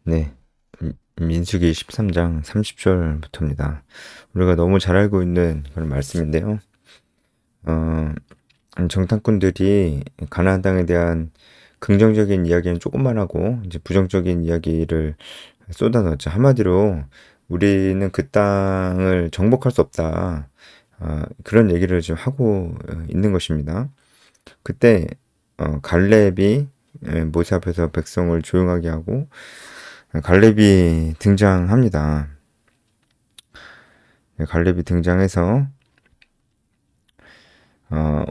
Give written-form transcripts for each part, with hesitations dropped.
네. 민수기 13장 30절부터입니다. 우리가 너무 잘 알고 있는 그런 말씀인데요. 어, 정탐꾼들이 가나안 땅에 대한 긍정적인 이야기는 조금만 하고 이제 부정적인 이야기를 쏟아넣었죠. 한마디로 우리는 그 땅을 정복할 수 없다. 그런 얘기를 좀 하고 있는 것입니다. 그때 갈렙이 모세 앞에서 백성을 조용하게 하고 갈렙이 등장합니다. 갈렙이 등장해서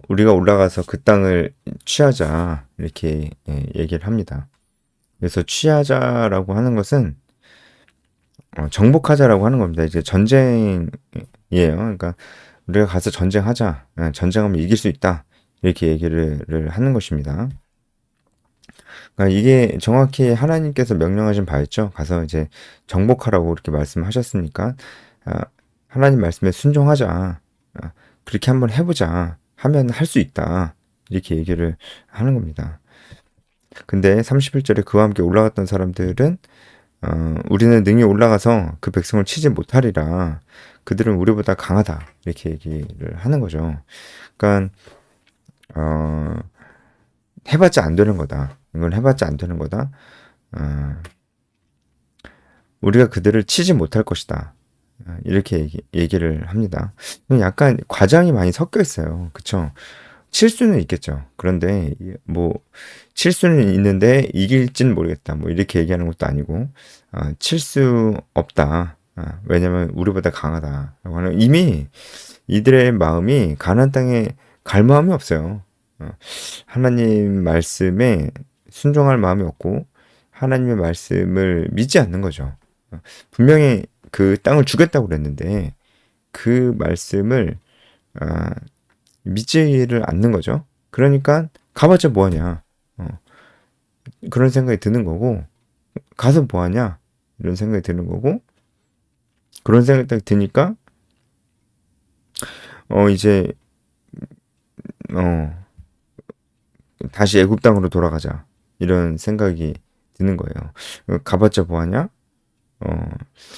우리가 올라가서 그 땅을 취하자 이렇게 얘기를 합니다. 그래서 취하자라고 하는 것은 정복하자라고 하는 겁니다. 이제 전쟁이에요. 그러니까 우리가 가서 전쟁하자, 전쟁하면 이길 수 있다 이렇게 얘기를 하는 것입니다. 그러니까 이게 정확히 하나님께서 명령하신 바였죠. 가서 이제 정복하라고 이렇게 말씀하셨으니까 하나님 말씀에 순종하자. 그렇게 한번 해보자. 하면 할 수 있다. 이렇게 얘기를 하는 겁니다. 근데 31절에 그와 함께 올라갔던 사람들은 우리는 능히 올라가서 그 백성을 치지 못하리라. 그들은 우리보다 강하다. 이렇게 얘기를 하는 거죠. 그러니까 어, 해봤자 안 되는 거다. 이건 해봤자 안 되는 거다. 어, 우리가 그들을 치지 못할 것이다. 이렇게 얘기를 합니다. 약간 과장이 많이 섞여 있어요. 그쵸? 칠 수는 있겠죠. 그런데 뭐 칠 수는 있는데 이길진 모르겠다. 뭐 이렇게 얘기하는 것도 아니고 칠 수 없다. 왜냐면 우리보다 강하다라고 하는 이미 이들의 마음이 가나안 땅에 갈 마음이 없어요. 하나님 말씀에 순종할 마음이 없고 하나님의 말씀을 믿지 않는 거죠. 분명히 그 땅을 주겠다고 그랬는데 그 말씀을 아, 믿지를 않는 거죠. 그러니까 가봤자 뭐하냐 그런 생각이 드는 거고 가서 뭐하냐 이런 생각이 드는 거고 그런 생각이 딱 드니까 이제 어 다시 애굽 땅으로 돌아가자 이런 생각이 드는 거예요. 가봤자 뭐하냐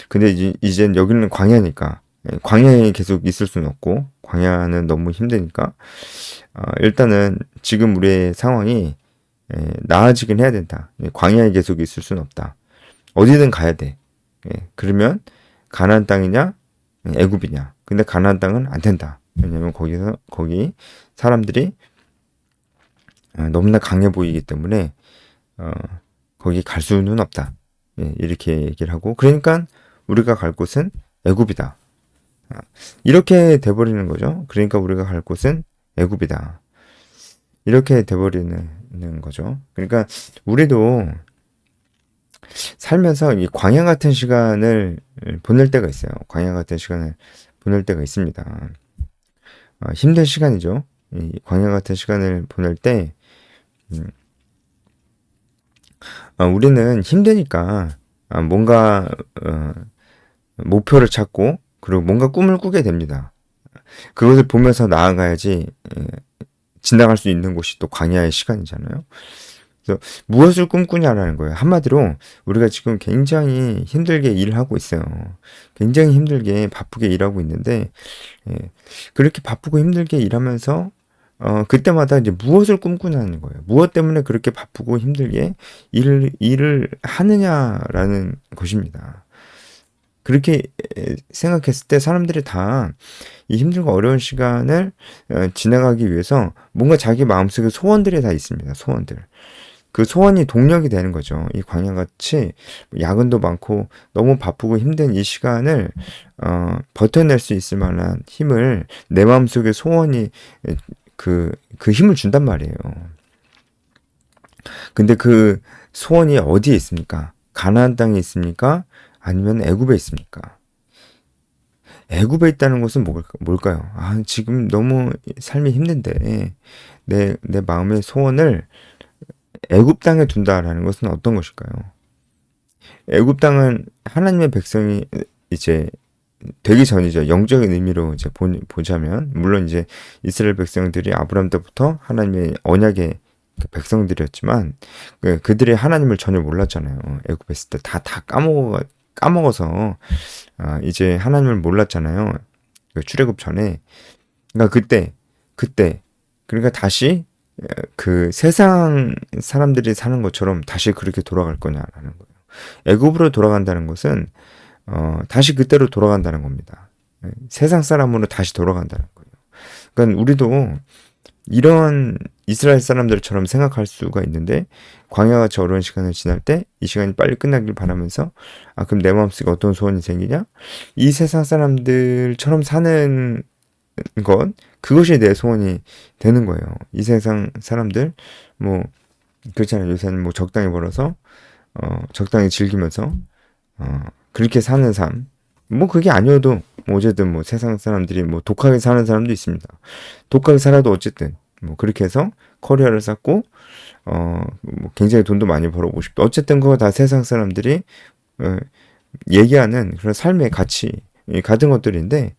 근데 이젠 여기는 광야니까 광야에 계속 있을 수는 없고 광야는 너무 힘드니까 일단은 지금 우리의 상황이 나아지긴 해야 된다. 광야에 계속 있을 수는 없다. 어디든 가야 돼. 그러면 가나안 땅이냐 애굽이냐. 근데 가나안 땅은 안 된다. 왜냐면 거기 사람들이 너무나 강해 보이기 때문에 어, 거기 갈 수는 없다. 이렇게 얘기를 하고 그러니까 우리가 갈 곳은 애굽이다. 이렇게 돼버리는 거죠. 그러니까 우리가 갈 곳은 애굽이다. 이렇게 돼버리는 거죠. 그러니까 우리도 살면서 이 광야 같은 시간을 보낼 때가 있어요. 광야 같은 시간을 보낼 때가 있습니다. 힘든 시간이죠. 이 광야 같은 시간을 보낼 때 우리는 힘드니까 뭔가 목표를 찾고 그리고 뭔가 꿈을 꾸게 됩니다. 그것을 보면서 나아가야지 지나갈 수 있는 곳이 또 광야의 시간이잖아요. 그래서 무엇을 꿈꾸냐라는 거예요. 한마디로 우리가 지금 굉장히 힘들게 일을 하고 있어요. 굉장히 힘들게 바쁘게 일하고 있는데 그렇게 바쁘고 힘들게 일하면서 그때마다 이제 무엇을 꿈꾸냐는 거예요. 무엇 때문에 그렇게 바쁘고 힘들게 일을 하느냐라는 것입니다. 그렇게 생각했을 때 사람들이 다 이 힘들고 어려운 시간을 지나가기 위해서 뭔가 자기 마음속에 소원들이 다 있습니다. 소원들. 그 소원이 동력이 되는 거죠. 이 광야같이 야근도 많고 너무 바쁘고 힘든 이 시간을 버텨낼 수 있을 만한 힘을 내 마음속에 소원이 그 힘을 준단 말이에요. 근데 그 소원이 어디에 있습니까? 가나안 땅에 있습니까? 아니면 애굽에 있습니까? 애굽에 있다는 것은 뭘까요? 지금 너무 삶이 힘든데 내 마음의 소원을 애굽 땅에 둔다라는 것은 어떤 것일까요? 애굽 땅은 하나님의 백성이 이제 되기 전이죠. 영적인 의미로 이제 보자면 물론 이제 이스라엘 백성들이 아브라함 때부터 하나님의 언약의 그 백성들이었지만 그들이 하나님을 전혀 몰랐잖아요. 애굽에 있을 때 다 까먹어서 이제 하나님을 몰랐잖아요. 그 출애굽 전에. 그러니까 그때 그러니까 다시 그 세상 사람들이 사는 것처럼 다시 그렇게 돌아갈 거냐라는 거예요. 애굽으로 돌아간다는 것은 다시 그때로 돌아간다는 겁니다. 세상 사람으로 다시 돌아간다는 거예요. 그러니까 우리도 이런 이스라엘 사람들처럼 생각할 수가 있는데 광야같이 어려운 시간을 지날 때 이 시간이 빨리 끝나길 바라면서 그럼 내 마음속에 어떤 소원이 생기냐? 이 세상 사람들처럼 사는 것 그것이 내 소원이 되는 거예요. 이 세상 사람들 뭐 그렇잖아요. 요새는 뭐 적당히 벌어서 적당히 즐기면서 그렇게 사는 삶. 뭐 그게 아니어도 뭐 어쨌든 뭐 세상 사람들이 뭐 독하게 사는 사람도 있습니다. 독하게 살아도 어쨌든 뭐 그렇게 해서 커리어를 쌓고 뭐 굉장히 돈도 많이 벌어오고 싶다. 어쨌든 그거 다 세상 사람들이 얘기하는 그런 삶의 가치 같은 것들인데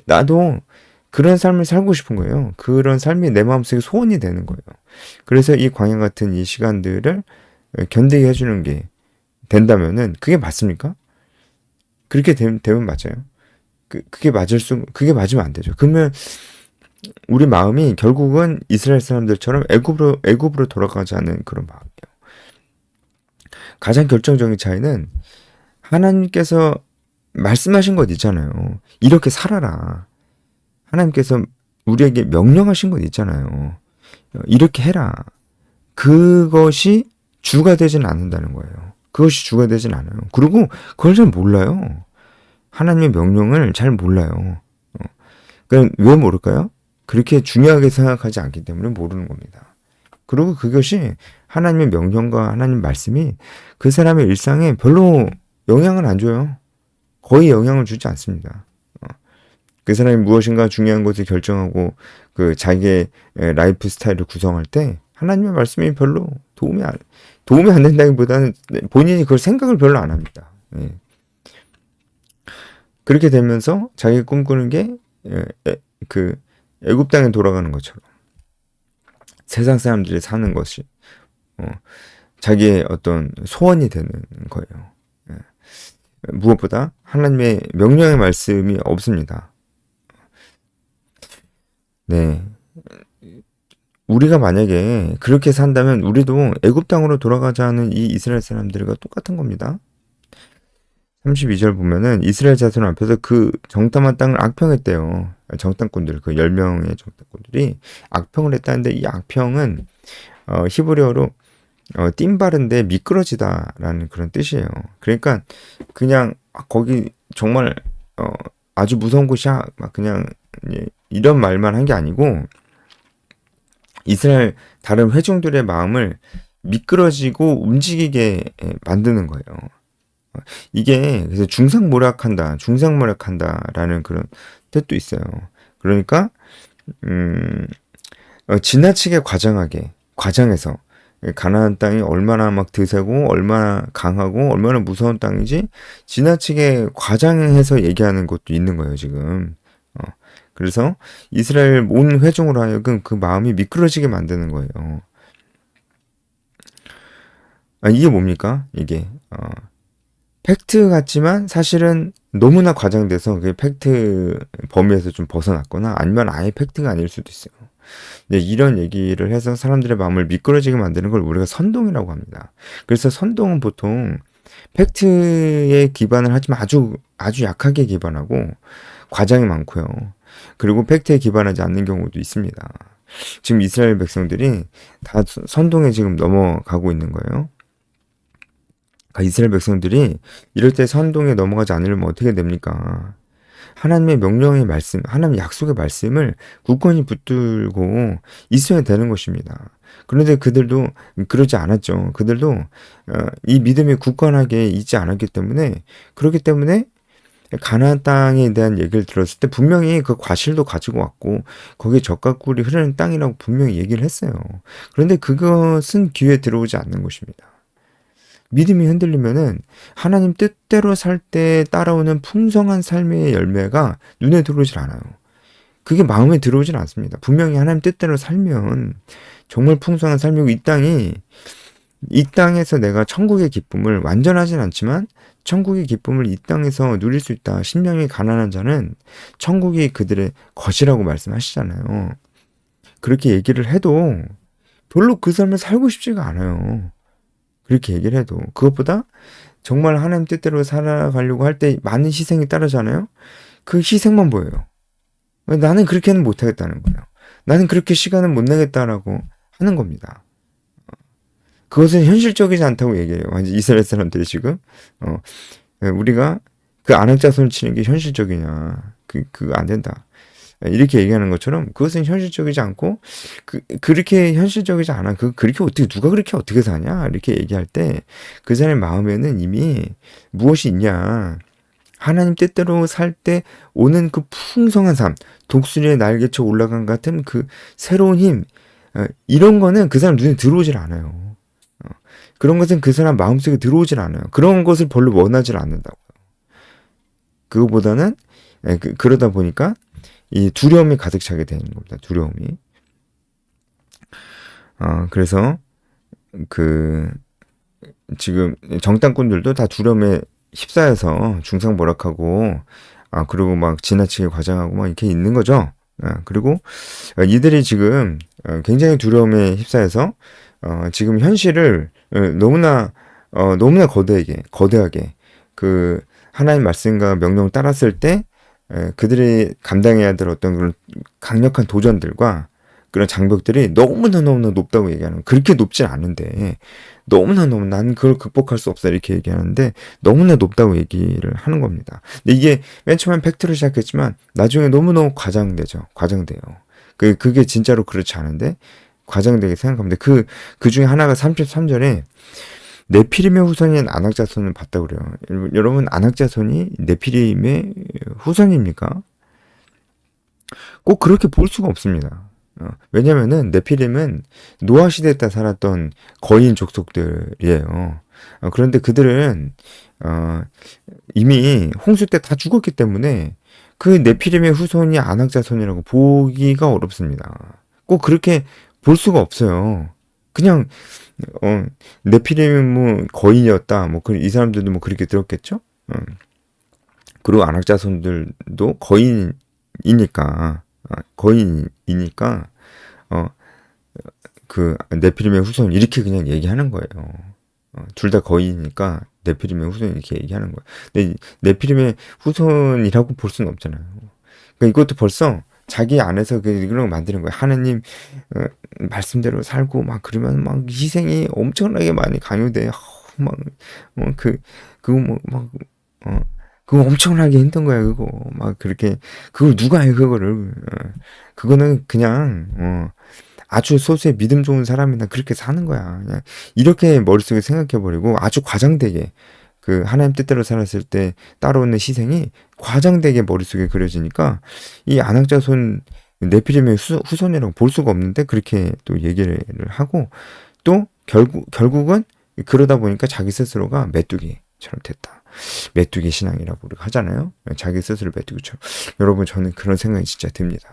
나도 그런 삶을 살고 싶은 거예요. 그런 삶이 내 마음속에 소원이 되는 거예요. 그래서 이 광야 같은 이 시간들을 견디게 해주는 게 된다면은 그게 맞습니까? 그렇게 되면 맞아요. 그게 맞으면 안 되죠. 그러면 우리 마음이 결국은 이스라엘 사람들처럼 애굽으로 돌아가자는 그런 마음이에요. 가장 결정적인 차이는 하나님께서 말씀하신 것 있잖아요. 이렇게 살아라. 하나님께서 우리에게 명령하신 것 있잖아요. 이렇게 해라. 그것이 주가 되진 않는다는 거예요. 그것이 주가 되진 않아요. 그리고 그걸 잘 몰라요. 하나님의 명령을 잘 몰라요. 그럼 왜 모를까요? 그렇게 중요하게 생각하지 않기 때문에 모르는 겁니다. 그리고 그것이 하나님의 명령과 하나님 말씀이 그 사람의 일상에 별로 영향을 안 줘요. 거의 영향을 주지 않습니다. 그 사람이 무엇인가 중요한 것을 결정하고 그 자기의 라이프 스타일을 구성할 때 하나님의 말씀이 별로 도움이 안 된다기보다는 본인이 그걸 생각을 별로 안 합니다. 그렇게 되면서 자기가 꿈꾸는 게 그 애굽 땅에 돌아가는 것처럼 세상 사람들이 사는 것이 자기의 어떤 소원이 되는 거예요. 무엇보다 하나님의 명령의 말씀이 없습니다. 네. 우리가 만약에 그렇게 산다면 우리도 애굽 땅으로 돌아가자는 이 이스라엘 사람들과 똑같은 겁니다. 32절 보면은 이스라엘 자손 앞에서 그 정탐한 땅을 악평했대요. 정탐꾼들, 그 10명의 정탐꾼들이 악평을 했다는데 이 악평은 히브리어로 띵바른데 미끄러지다라는 그런 뜻이에요. 그러니까 그냥 거기 정말 아주 무서운 곳이야. 막 그냥 이런 말만 한 게 아니고 이스라엘 다른 회중들의 마음을 미끄러지고 움직이게 만드는 거예요. 이게 그래서 중상모략한다라는 그런 뜻도 있어요. 그러니까 지나치게 과장해서 가나안 땅이 얼마나 막 드세고 얼마나 강하고 얼마나 무서운 땅인지 지나치게 과장해서 얘기하는 것도 있는 거예요, 지금. 그래서 이스라엘 온 회중으로 하여금 그 마음이 미끄러지게 만드는 거예요. 이게 뭡니까? 이게 팩트 같지만 사실은 너무나 과장돼서 그 팩트 범위에서 좀 벗어났거나 아니면 아예 팩트가 아닐 수도 있어요. 이런 얘기를 해서 사람들의 마음을 미끄러지게 만드는 걸 우리가 선동이라고 합니다. 그래서 선동은 보통 팩트에 기반을 하지만 아주 약하게 기반하고 과장이 많고요. 그리고 팩트에 기반하지 않는 경우도 있습니다. 지금 이스라엘 백성들이 다 선동에 지금 넘어가고 있는 거예요. 이스라엘 백성들이 이럴 때 선동에 넘어가지 않으려면 어떻게 됩니까? 하나님의 명령의 말씀, 하나님의 약속의 말씀을 굳건히 붙들고 있어야 되는 것입니다. 그런데 그들도 그러지 않았죠. 그들도 이 믿음이 굳건하게 있지 않았기 때문에 그렇기 때문에 가나안 땅에 대한 얘기를 들었을 때 분명히 그 과실도 가지고 왔고 거기에 젖과 꿀이 흐르는 땅이라고 분명히 얘기를 했어요. 그런데 그것은 귀에 들어오지 않는 것입니다. 믿음이 흔들리면은 하나님 뜻대로 살 때 따라오는 풍성한 삶의 열매가 눈에 들어오질 않아요. 그게 마음에 들어오진 않습니다. 분명히 하나님 뜻대로 살면 정말 풍성한 삶이고 이 땅에서 내가 천국의 기쁨을 완전하진 않지만 천국의 기쁨을 이 땅에서 누릴 수 있다. 심령이 가난한 자는 천국이 그들의 것이라고 말씀하시잖아요. 그렇게 얘기를 해도 별로 그 삶을 살고 싶지가 않아요. 그렇게 얘기를 해도. 그것보다 정말 하나님 뜻대로 살아가려고 할 때 많은 희생이 따르잖아요. 그 희생만 보여요. 나는 그렇게는 못하겠다는 거예요. 나는 그렇게 시간을 못 내겠다라고 하는 겁니다. 그것은 현실적이지 않다고 얘기해요. 완전 이스라엘 사람들이 지금 우리가 그 안악자손 치는 게 현실적이냐? 그거 안 된다. 이렇게 얘기하는 것처럼 그것은 현실적이지 않고 그렇게 현실적이지 않아. 그렇게 어떻게 누가 그렇게 어떻게 사냐? 이렇게 얘기할 때 그 사람의 마음에는 이미 무엇이 있냐? 하나님 뜻대로 살 때 오는 그 풍성한 삶, 독수리의 날개쳐 올라간 같은 그 새로운 힘, 이런 거는 그 사람 눈에 들어오질 않아요. 그런 것은 그 사람 마음속에 들어오질 않아요. 그런 것을 별로 원하질 않는다고요. 그거보다는 그러다 보니까 이 두려움이 가득 차게 되는 겁니다. 두려움이. 그래서 지금 정당꾼들도 다 두려움에 휩싸여서 중상모략하고 그리고 막 지나치게 과장하고 막 이렇게 있는 거죠. 그리고 이들이 지금 굉장히 두려움에 휩싸여서 지금 현실을 너무나 거대하게 그 하나님 말씀과 명령을 따랐을 때 그들이 감당해야 될 어떤 그런 강력한 도전들과 그런 장벽들이 너무나 높다고 얘기하는, 그렇게 높진 않은데 너무나 난 그걸 극복할 수 없어 이렇게 얘기하는데 너무나 높다고 얘기를 하는 겁니다. 근데 이게 맨 처음엔 팩트로 시작했지만 나중에 너무너무 과장돼요. 그게 진짜로 그렇지 않은데 과장되게 생각합니다. 그 중에 하나가 33절에 네피림의 후손인 안악자손을 봤다 그래요. 여러분, 안악자손이 네피림의 후손입니까? 꼭 그렇게 볼 수가 없습니다. 왜냐면은 네피림은 노아 시대 때 살았던 거인 족속들이에요. 그런데 그들은 이미 홍수 때 다 죽었기 때문에 그 네피림의 후손이 안악자손이라고 보기가 어렵습니다. 꼭 그렇게 볼 수가 없어요. 그냥 네피림은 뭐 거인이었다. 뭐 이 사람들도 뭐 그렇게 들었겠죠. 그리고 안악자손들도 거인이니까 그 네피림의 후손 이렇게 그냥 얘기하는 거예요. 둘 다 거인이니까 네피림의 후손 이렇게 얘기하는 거예요. 근데 네피림의 후손이라고 볼 수는 없잖아요. 그러니까 이것도 벌써 자기 안에서 그런 거 만드는 거예요. 하느님 말씀대로 살고 막 그러면 막 희생이 엄청나게 많이 강요돼. 그거 엄청나게 힘든 거야, 그거. 막 그렇게, 그걸 누가 해, 그거를. 그거는 그냥, 아주 소수의 믿음 좋은 사람이나 그렇게 사는 거야. 그냥 이렇게 머릿속에 생각해버리고 아주 과장되게, 그 하나님 뜻대로 살았을 때 따라오는 희생이 과장되게 머릿속에 그려지니까 이 안악자손 네피림의 후손이라고 볼 수가 없는데 그렇게 또 얘기를 하고 또 결국은 그러다 보니까 자기 스스로가 메뚜기처럼 됐다. 메뚜기 신앙이라고 우리가 하잖아요. 자기 스스로 메뚜기처럼. 여러분, 저는 그런 생각이 진짜 듭니다.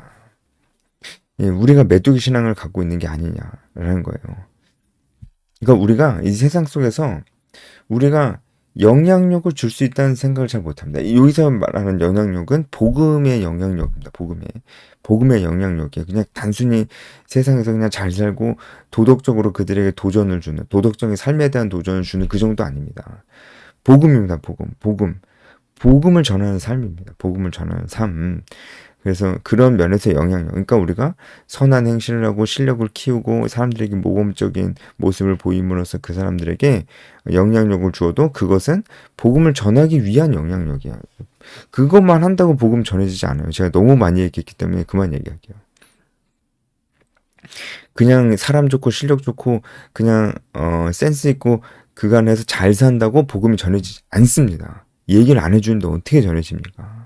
우리가 메뚜기 신앙을 갖고 있는 게 아니냐라는 거예요. 그러니까 우리가 이 세상 속에서 우리가 영향력을 줄 수 있다는 생각을 잘 못합니다. 여기서 말하는 영향력은 복음의 영향력입니다. 복음의 영향력이에요. 그냥 단순히 세상에서 그냥 잘 살고 도덕적으로 그들에게 도전을 주는, 도덕적인 삶에 대한 도전을 주는 그 정도 아닙니다. 복음입니다. 복음을 전하는 삶입니다. 복음을 전하는 삶. 그래서 그런 면에서 영향력. 그러니까 우리가 선한 행실을 하고 실력을 키우고 사람들에게 모범적인 모습을 보임으로써 그 사람들에게 영향력을 주어도 그것은 복음을 전하기 위한 영향력이야. 그것만 한다고 복음 전해지지 않아요. 제가 너무 많이 얘기했기 때문에 그만 얘기할게요. 그냥 사람 좋고 실력 좋고 그냥 센스 있고 그간에서 잘 산다고 복음이 전해지지 않습니다. 얘기를 안 해주는데 어떻게 전해집니까?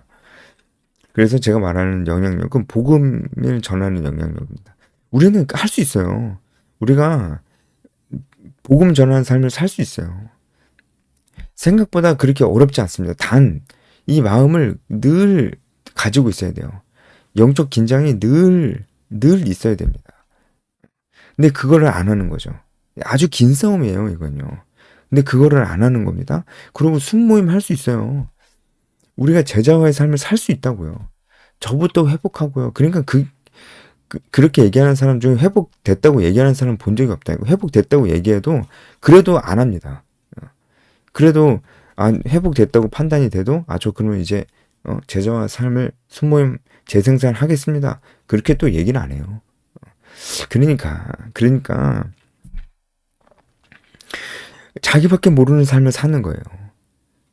그래서 제가 말하는 영향력은 복음을 전하는 영향력입니다. 우리는 할 수 있어요. 우리가 복음 전하는 삶을 살 수 있어요. 생각보다 그렇게 어렵지 않습니다. 단 이 마음을 늘 가지고 있어야 돼요. 영적 긴장이 늘 있어야 됩니다. 근데 그거를 안 하는 거죠. 아주 긴 싸움이에요, 이건요. 근데 그거를 안 하는 겁니다. 그리고 순모임 할 수 있어요. 우리가 제자와의 삶을 살 수 있다고요. 저부터 회복하고요. 그러니까 그렇게 얘기하는 사람 중에 회복됐다고 얘기하는 사람 본 적이 없다. 회복됐다고 얘기해도 그래도 안 합니다. 그래도 회복됐다고 판단이 돼도 저 그러면 이제 제자와 삶을 순모임 재생산하겠습니다. 그렇게 또 얘기는 안 해요. 그러니까 자기밖에 모르는 삶을 사는 거예요.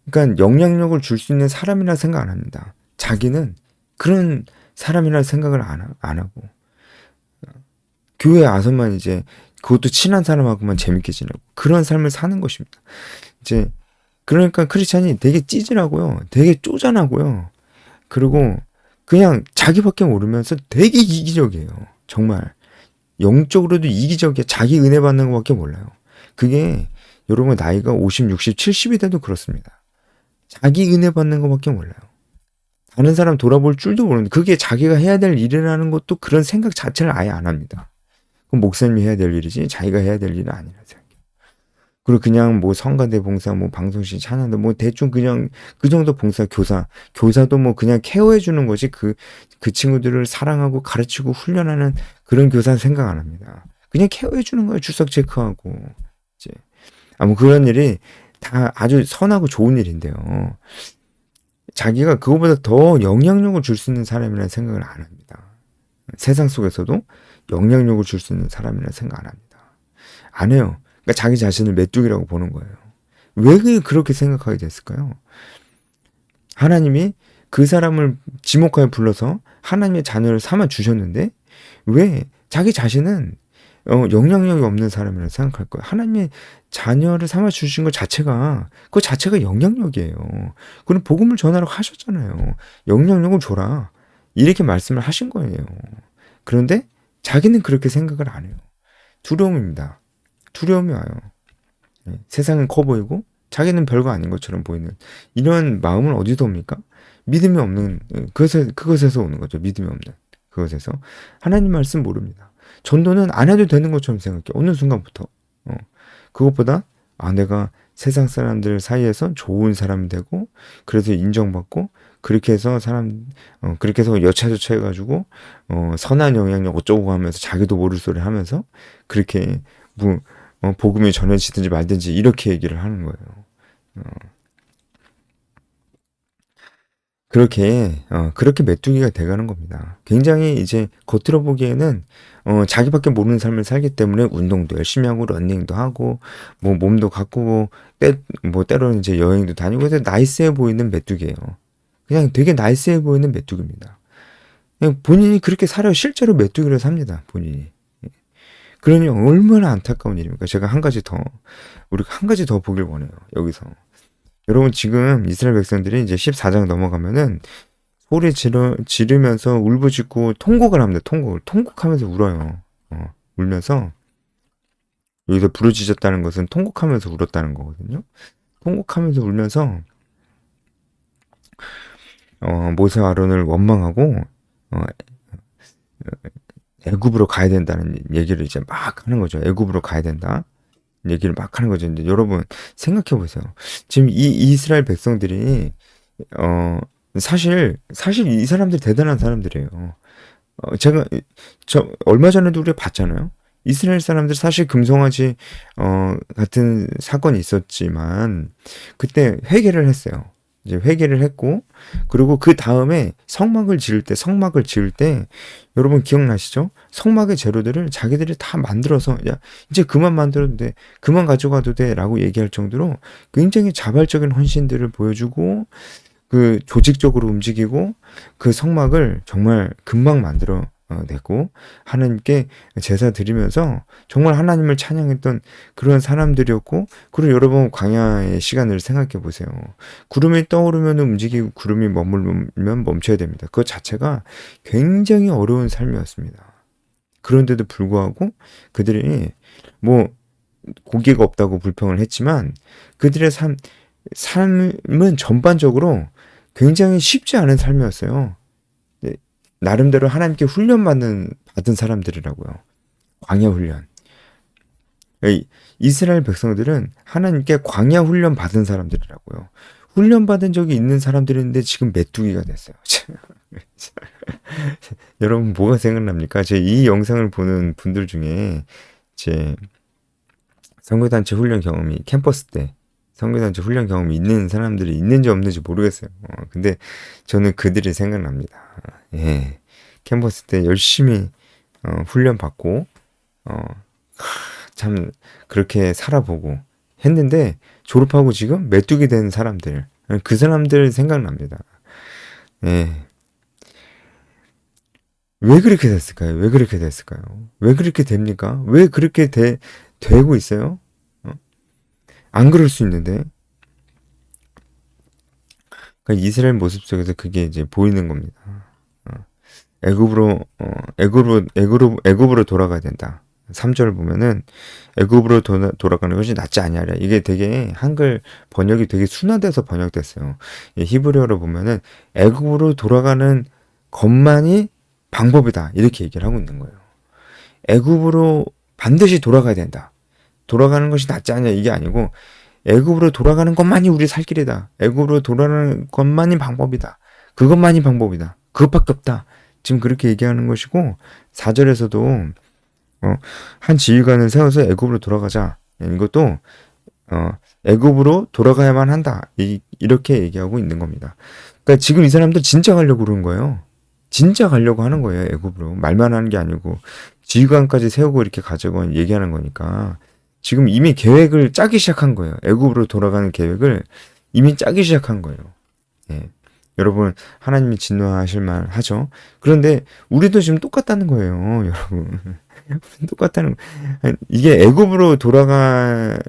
그러니까 영향력을 줄 수 있는 사람이라 생각 안 합니다. 자기는 그런 사람이라 생각을 안 하고 교회에 와서만 이제 그것도 친한 사람하고만 재밌게 지내고 그런 삶을 사는 것입니다. 이제 그러니까 크리스찬이 되게 찌질하고요. 되게 쪼잔하고요. 그리고 그냥 자기밖에 모르면서 되게 이기적이에요. 정말 영적으로도 이기적이야. 자기 은혜 받는 것밖에 몰라요. 그게 여러분 나이가 50, 60, 70이 돼도 그렇습니다. 자기 은혜 받는 것밖에 몰라요. 다른 사람 돌아볼 줄도 모르는데 그게 자기가 해야 될 일이라는 것도 그런 생각 자체를 아예 안 합니다. 그럼 목사님이 해야 될 일이지 자기가 해야 될 일은 아니라 생각해요. 그리고 그냥 뭐 성가대 봉사, 뭐 방송실 찬양도 뭐 대충 그냥 그 정도 봉사, 교사도 뭐 그냥 케어해 주는 거지 그 친구들을 사랑하고 가르치고 훈련하는 그런 교사 생각 안 합니다. 그냥 케어해 주는 거예요. 출석 체크하고 이제 뭐 그런 일이 다 아주 선하고 좋은 일인데요. 자기가 그거보다 더 영향력을 줄 수 있는 사람이라는 생각을 안 합니다. 세상 속에서도 영향력을 줄 수 있는 사람이라는 생각 안 합니다. 안 해요. 그러니까 자기 자신을 메뚜기라고 보는 거예요. 왜 그렇게 생각하게 됐을까요? 하나님이 그 사람을 지목하여 불러서 하나님의 자녀를 삼아 주셨는데 왜 자기 자신은 영향력이 없는 사람이라고 생각할 거예요. 하나님의 자녀를 삼아 주신 것 자체가 그 자체가 영향력이에요. 그럼 복음을 전하라고 하셨잖아요. 영향력을 줘라. 이렇게 말씀을 하신 거예요. 그런데 자기는 그렇게 생각을 안 해요. 두려움입니다. 두려움이 와요. 세상은 커 보이고 자기는 별거 아닌 것처럼 보이는 이런 마음은 어디서 옵니까? 믿음이 없는 그것에서 오는 거죠. 믿음이 없는 그것에서 하나님 말씀 모릅니다. 전도는 안 해도 되는 것처럼 생각해. 어느 순간부터 그것보다 내가 세상 사람들 사이에서 좋은 사람이 되고 그래서 인정받고 그렇게 해서 그렇게 해서 여차저차 해가지고 선한 영향력 어쩌고 하면서 자기도 모를 소리 하면서 그렇게 복음이 전해지든지 말든지 이렇게 얘기를 하는 거예요. 그렇게 메뚜기가 돼가는 겁니다. 굉장히 이제 겉으로 보기에는 자기밖에 모르는 삶을 살기 때문에 운동도 열심히 하고 러닝도 하고 뭐 몸도 가꾸고 때로는 이제 여행도 다니고 해서 나이스해 보이는 메뚜기예요. 그냥 되게 나이스해 보이는 메뚜기입니다. 그냥 본인이 그렇게 살아요. 실제로 메뚜기를 삽니다. 본인이. 그러니 얼마나 안타까운 일입니까? 제가 우리가 한 가지 더 보길 원해요. 여기서. 여러분 지금 이스라엘 백성들이 이제 14장 넘어가면은 소리 지르면서 울부짖고 통곡을 합니다. 통곡하면서 울어요. 울면서 여기서 부르짖었다는 것은 통곡하면서 울었다는 거거든요. 통곡하면서 울면서 모세와 아론을 원망하고 애굽으로 가야 된다는 얘기를 이제 막 하는 거죠. 애굽으로 가야 된다. 얘기를 막 하는 거죠. 이제 여러분 생각해 보세요. 지금 이 이스라엘 백성들이 사실 이 사람들 대단한 사람들이에요. 얼마 전에도 우리가 봤잖아요. 이스라엘 사람들 사실 금송아지 같은 사건이 있었지만 그때 회개를 했어요. 이제 회개를 했고 그리고 그 다음에 성막을 지을 때 여러분 기억나시죠? 성막의 재료들을 자기들이 다 만들어서 야 이제 그만 만들어도 돼, 그만 가져가도 돼라고 얘기할 정도로 굉장히 자발적인 헌신들을 보여주고 그 조직적으로 움직이고 그 성막을 정말 금방 만들어 냈고 하나님께 제사 드리면서 정말 하나님을 찬양했던 그런 사람들이었고 그리고 여러분 광야의 시간을 생각해 보세요. 구름이 떠오르면 움직이고 구름이 머물면 멈춰야 됩니다. 그것 자체가 굉장히 어려운 삶이었습니다. 그런데도 불구하고 그들이 뭐 고기가 없다고 불평을 했지만 그들의 삶은 전반적으로 굉장히 쉽지 않은 삶이었어요. 나름대로 하나님께 받은 사람들이라고요. 광야 훈련. 이스라엘 백성들은 하나님께 광야 훈련 받은 사람들이라고요. 훈련 받은 적이 있는 사람들인데 지금 메뚜기가 됐어요. 여러분 뭐가 생각납니까? 제 이 영상을 보는 분들 중에 제 선교단체 훈련 경험이 캠퍼스 때 선교단체 훈련 경험이 있는 사람들이 있는지 없는지 모르겠어요. 근데 저는 그들이 생각납니다. 예. 캠퍼스 때 열심히 훈련 받고 참 그렇게 살아보고 했는데 졸업하고 지금 메뚜기 된 사람들, 그 사람들 생각납니다. 예. 왜 그렇게 됐을까요? 왜 그렇게 됐을까요? 왜 그렇게 됩니까? 왜 그렇게 되고 있어요? 안 그럴 수 있는데. 그러니까 이스라엘 모습 속에서 그게 이제 보이는 겁니다. 애굽으로 돌아가야 된다. 3절 보면은 애굽으로 돌아가는 것이 낫지 아니하랴. 이게 되게 한글 번역이 되게 순화돼서 번역됐어요. 히브리어로 보면은 애굽으로 돌아가는 것만이 방법이다. 이렇게 얘기를 하고 있는 거예요. 애굽으로 반드시 돌아가야 된다. 돌아가는 것이 낫지 않냐 이게 아니고 애굽으로 돌아가는 것만이 우리 살 길이다. 애굽으로 돌아가는 것만이 방법이다. 그것만이 방법이다. 그것밖에 없다. 지금 그렇게 얘기하는 것이고 4절에서도 한 지휘관을 세워서 애굽으로 돌아가자. 이것도 애굽으로 돌아가야만 한다. 이렇게 얘기하고 있는 겁니다. 그러니까 지금 이 사람들 진짜 가려고 그러는 거예요. 진짜 가려고 하는 거예요. 애굽으로. 말만 하는 게 아니고 지휘관까지 세우고 이렇게 가자고 얘기하는 거니까 지금 이미 계획을 짜기 시작한 거예요. 애굽으로 돌아가는 계획을 이미 짜기 시작한 거예요. 예. 여러분 하나님이 진노하실 만 하죠. 그런데 우리도 지금 똑같다는 거예요. 여러분. 똑같다는 이게 애굽으로 돌아가자.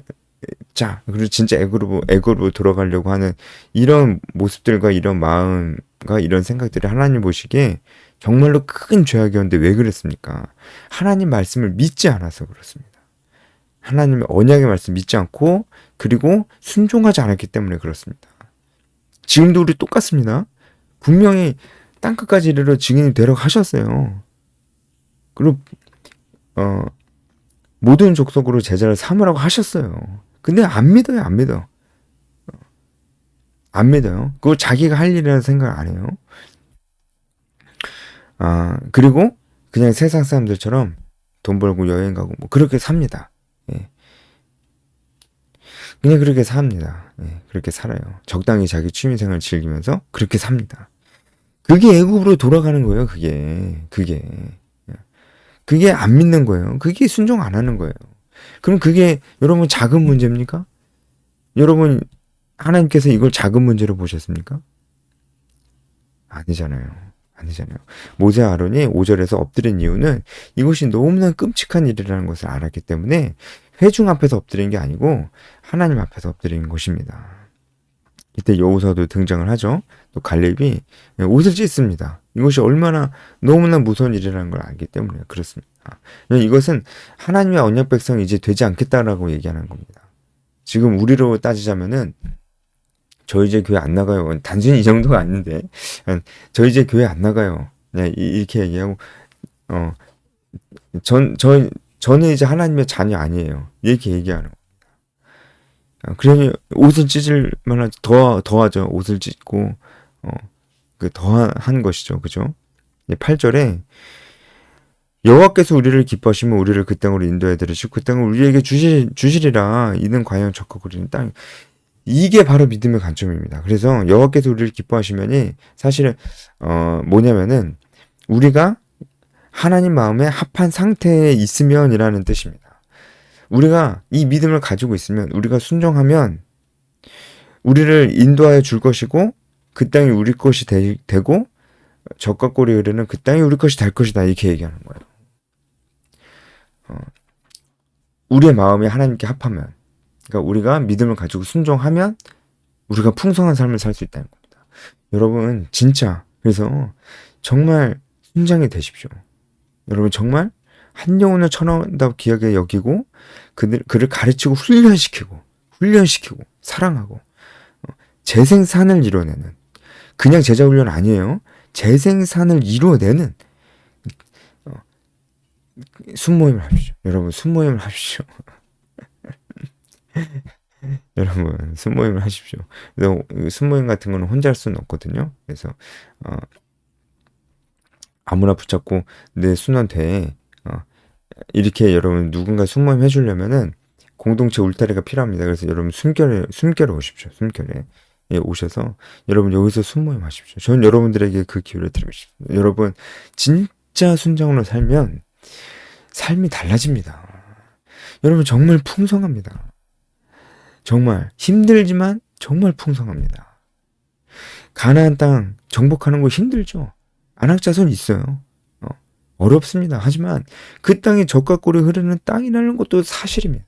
그리고 진짜 애굽으로 돌아가려고 하는 이런 모습들과 이런 마음과 이런 생각들이 하나님 보시기에 정말로 큰 죄악이었는데 왜 그랬습니까? 하나님 말씀을 믿지 않아서 그렇습니다. 하나님의 언약의 말씀 믿지 않고 그리고 순종하지 않았기 때문에 그렇습니다. 지금도 우리 똑같습니다. 분명히 땅끝까지 이르러 증인이 되라고 하셨어요. 그리고 모든 족속으로 제자를 삼으라고 하셨어요. 근데 안 믿어요. 안 믿어. 안 믿어요. 그거 자기가 할 일이라는 생각 안 해요. 그리고 그냥 세상 사람들처럼 돈 벌고 여행 가고 뭐 그렇게 삽니다. 예. 그냥 그렇게 삽니다. 예. 그렇게 살아요. 적당히 자기 취미생활 즐기면서 그렇게 삽니다. 그게 애굽으로 돌아가는 거예요. 그게 안 믿는 거예요. 그게 순종 안 하는 거예요. 그럼 그게 여러분 작은 문제입니까? 여러분 하나님께서 이걸 작은 문제로 보셨습니까? 아니잖아요. 모세 아론이 5절에서 엎드린 이유는 이것이 너무나 끔찍한 일이라는 것을 알았기 때문에 회중 앞에서 엎드린 게 아니고 하나님 앞에서 엎드린 것입니다. 이때 여호수아도 등장을 하죠. 또 갈렙이 옷을 찢습니다. 이것이 얼마나 너무나 무서운 일이라는 걸 알기 때문에 그렇습니다. 이것은 하나님의 언약 백성이 이제 되지 않겠다라고 얘기하는 겁니다. 지금 우리로 따지자면은 저 이제 교회 안 나가요. 단순히 이 정도가 아닌데 저 이제 교회 안 나가요. 네, 이렇게 얘기하고 저는 이제 하나님의 자녀 아니에요. 이렇게 얘기하는 겁니다. 그러니 옷을 찢을 만한 더하죠. 옷을 찢고 그 더한 것이죠. 그죠? 8절에 여호와께서 우리를 기뻐하시면 우리를 그 땅으로 인도해 들으시고 그 땅을 우리에게 주시리라. 이는 과연 적하고 우리는 땅. 이게 바로 믿음의 관점입니다. 그래서 여호와께서 우리를 기뻐하시면이 사실은 뭐냐면은 우리가 하나님 마음에 합한 상태에 있으면이라는 뜻입니다. 우리가 이 믿음을 가지고 있으면 우리가 순종하면 우리를 인도하여 줄 것이고 그 땅이 우리 것이 되고 적과 꼴이 흐르는 그 땅이 우리 것이 될 것이다. 이렇게 얘기하는 거예요. 우리의 마음이 하나님께 합하면 그러니까 우리가 믿음을 가지고 순종하면 우리가 풍성한 삶을 살 수 있다는 겁니다. 여러분 진짜 그래서 정말 순장이 되십시오. 여러분 정말 한 영혼을 천원다고 귀하게 여기고 그를 가르치고 훈련시키고 사랑하고 재생산을 이뤄내는 그냥 제자 훈련 아니에요. 재생산을 이루어내는 어, 순모임을 하십시오. 여러분 순모임을 하십시오. 여러분 순모임을 하십시오. 그래서 순모임 같은 거는 혼자 할 수는 없거든요. 그래서 아무나 붙잡고 내 순환대에 이렇게 여러분 누군가 순모임 해주려면은 공동체 울타리가 필요합니다. 그래서 여러분 숨결에 오십시오. 숨결에 오셔서 여러분 여기서 순모임 하십시오. 저는 여러분들에게 그 기회를 드리고 싶습니다. 여러분 진짜 순정으로 살면 삶이 달라집니다. 여러분 정말 풍성합니다. 정말 힘들지만 정말 풍성합니다. 가나안 땅 정복하는 거 힘들죠. 안악자손 있어요. 어렵습니다. 하지만 그 땅이 젖과 꿀이 흐르는 땅이라는 것도 사실입니다.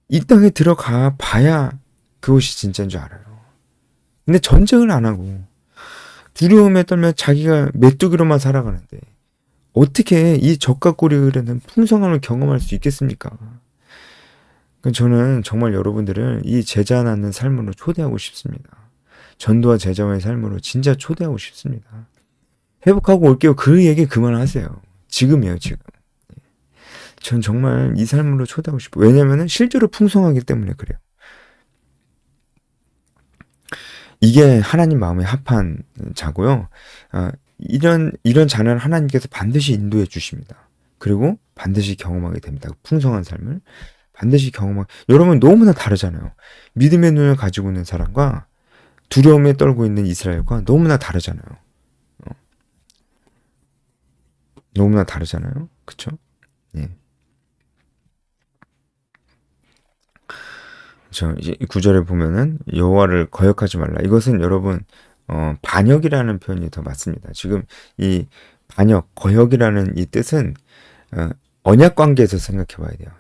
이 땅에 들어가 봐야 그것이 진짜인 줄 알아요. 근데 전쟁을 안 하고 두려움에 떨며 자기가 메뚜기로만 살아가는데 어떻게 이 젖과 꿀이 흐르는 풍성함을 경험할 수 있겠습니까? 저는 정말 여러분들을 이 제자 낳는 삶으로 초대하고 싶습니다. 전도와 제자와의 삶으로 진짜 초대하고 싶습니다. 회복하고 올게요. 그 얘기 그만하세요. 지금이에요, 지금. 전 정말 이 삶으로 초대하고 싶어요. 왜냐면은 실제로 풍성하기 때문에 그래요. 이게 하나님 마음에 합한 자고요. 이런 자는 하나님께서 반드시 인도해 주십니다. 그리고 반드시 경험하게 됩니다. 풍성한 삶을 반드시 여러분 너무나 다르잖아요. 믿음의 눈을 가지고 있는 사람과 두려움에 떨고 있는 이스라엘과 너무나 다르잖아요. 너무나 다르잖아요. 그쵸? 예. 이제 이 구절에 보면은 여호와를 거역하지 말라. 이것은 여러분 반역이라는 표현이 더 맞습니다. 지금 이 반역, 거역이라는 이 뜻은 언약 관계에서 생각해 봐야 돼요.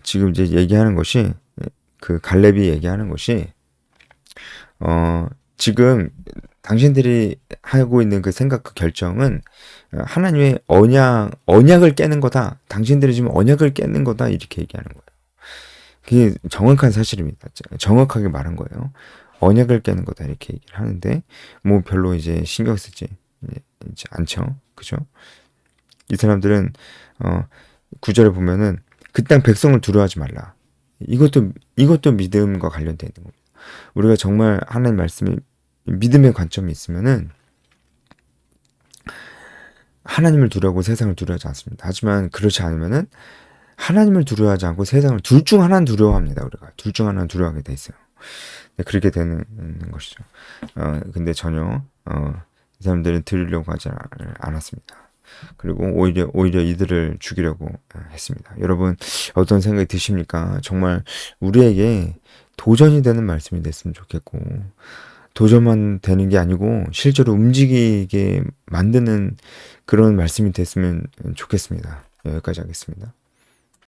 지금 이제 얘기하는 것이 그 갈렙이 얘기하는 것이 지금 당신들이 하고 있는 그 생각, 그 결정은 하나님의 언약을 깨는 거다. 당신들이 지금 언약을 깨는 거다. 이렇게 얘기하는 거예요. 그게 정확한 사실입니다. 정확하게 말한 거예요. 언약을 깨는 거다. 이렇게 얘기를 하는데, 뭐 별로 이제 신경 쓰지 이제 않죠. 그죠? 이 사람들은, 9절에 보면은, 그 땅 백성을 두려워하지 말라. 이것도 믿음과 관련되어 있는 겁니다. 우리가 정말 하나님 말씀에 믿음의 관점이 있으면은 하나님을 두려워하고 세상을 두려워하지 않습니다. 하지만 그렇지 않으면은 하나님을 두려워하지 않고 세상을 둘 중 하나는 두려워합니다. 우리가 둘 중 하나는 두려워하게 돼 있어요. 네, 그렇게 되는 것이죠. 근데 전혀 이 사람들은 들으려고 하지 않았습니다. 그리고 오히려 이들을 죽이려고 했습니다. 여러분 어떤 생각이 드십니까? 정말 우리에게 도전이 되는 말씀이 됐으면 좋겠고, 도전만 되는 게 아니고 실제로 움직이게 만드는 그런 말씀이 됐으면 좋겠습니다. 여기까지 하겠습니다.